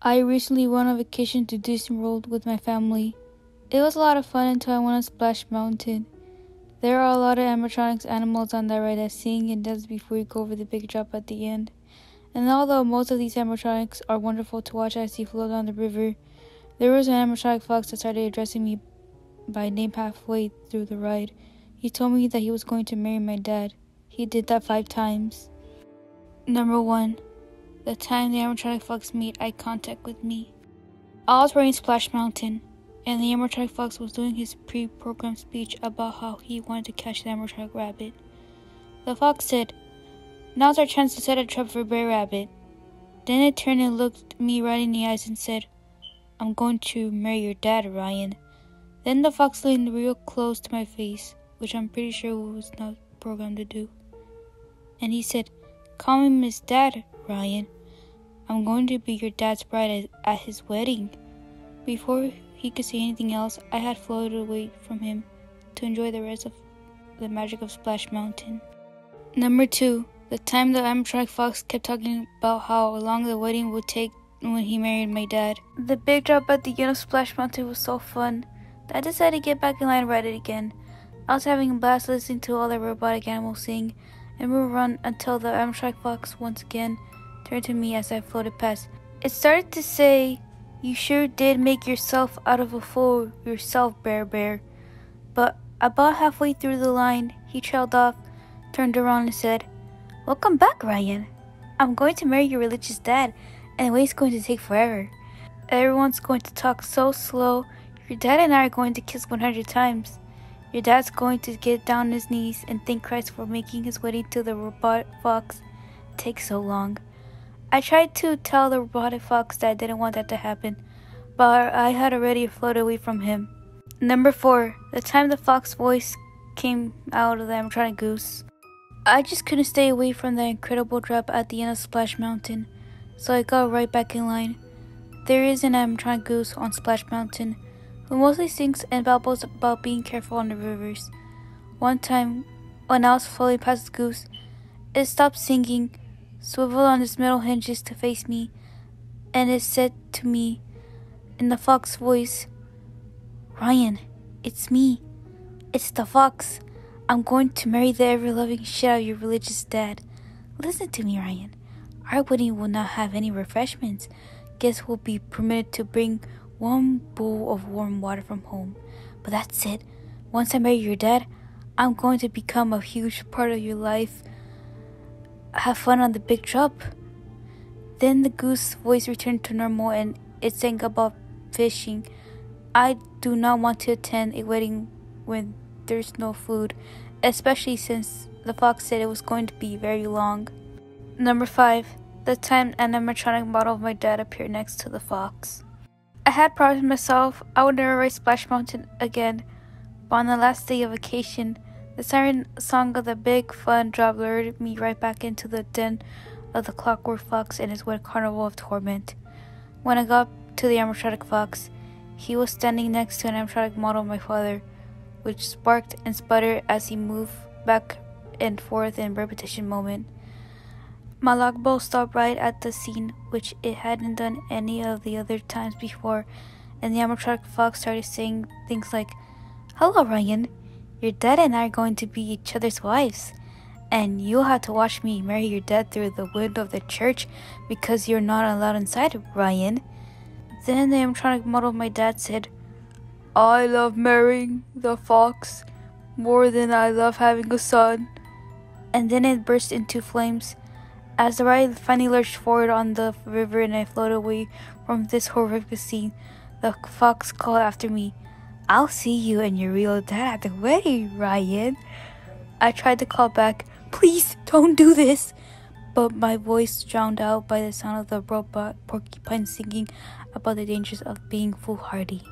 I recently went on vacation to Disney World with my family. It was a lot of fun until I went on Splash Mountain. There are a lot of animatronics animals on that ride that sing and dance before you go over the big drop at the end. And although most of these animatronics are wonderful to watch as you float down the river, there was an animatronic fox that started addressing me by name halfway through the ride. He told me that he was going to marry my dad. He did that 5 times. Number 1. The time the animatronic fox made eye contact with me. I was wearing Splash Mountain, and the animatronic fox was doing his pre-programmed speech about how he wanted to catch the animatronic rabbit. The fox said, "Now's our chance to set a trap for Bear Rabbit." Then it turned and looked me right in the eyes and said, "I'm going to marry your dad, Ryan." Then the fox leaned real close to my face, which I'm pretty sure was not programmed to do. And he said, "Call me Miss Dad, Ryan. I'm going to be your dad's bride at his wedding." Before he could say anything else, I had floated away from him to enjoy the rest of the magic of Splash Mountain. Number 2. The time the animatronic fox kept talking about how long the wedding would take when he married my dad. The big drop at the end of Splash Mountain was so fun that I decided to get back in line and ride it again. I was having a blast listening to all the robotic animals sing and move around until the animatronic fox once again turned to me as I floated past. It started to say, "You sure did make yourself out of a fool yourself, Bear." But about halfway through the line, he trailed off, turned around and said, "Welcome back, Ryan. I'm going to marry your religious dad, and the wait's going to take forever. Everyone's going to talk so slow. Your dad and I are going to kiss 100 times. Your dad's going to get down on his knees and thank Christ for making his wedding to the robot fox take so long." I tried to tell the robotic fox that I didn't want that to happen, but I had already floated away from him. Number 4. The time the fox voice came out of the animatronic goose. I just couldn't stay away from the incredible drop at the end of Splash Mountain, so I got right back in line. There is an animatronic goose on Splash Mountain who mostly sings and babbles about being careful on the rivers. One time, when I was floating past the goose, it stopped singing, swiveled on its metal hinges to face me, and it said to me in the fox voice, "Ryan, it's me. It's the fox. I'm going to marry the ever-loving shit out of your religious dad. Listen to me, Ryan. Our wedding will not have any refreshments. Guests will be permitted to bring one bowl of warm water from home. But that's it. Once I marry your dad, I'm going to become a huge part of your life. Have fun on the big drop." Then the goose voice returned to normal and it sang about fishing. I do not want to attend a wedding when there's no food, especially since the fox said it was going to be very long. Number 5. The time an animatronic model of my dad appeared next to the fox. I had promised myself I would never ride Splash Mountain again, but on the last day of vacation, the siren song of the big fun drop lured me right back into the den of the clockwork fox and his wet carnival of torment. When I got to the animatronic fox, he was standing next to an animatronic model of my father, which sparked and sputtered as he moved back and forth in repetition moment. My logboat stopped right at the scene, which it hadn't done any of the other times before, and the animatronic fox started saying things like, "Hello, Ryan. Your dad and I are going to be each other's wives, and you'll have to watch me marry your dad through the window of the church because you're not allowed inside, Ryan." Then the animatronic model of my dad said, "I love marrying the fox more than I love having a son." And then it burst into flames. As the ride finally lurched forward on the river and I floated away from this horrific scene, the fox called after me, "I'll see you and your real dad at the wedding, Ryan." I tried to call back, "Please don't do this," but my voice drowned out by the sound of the robot porcupine singing about the dangers of being foolhardy.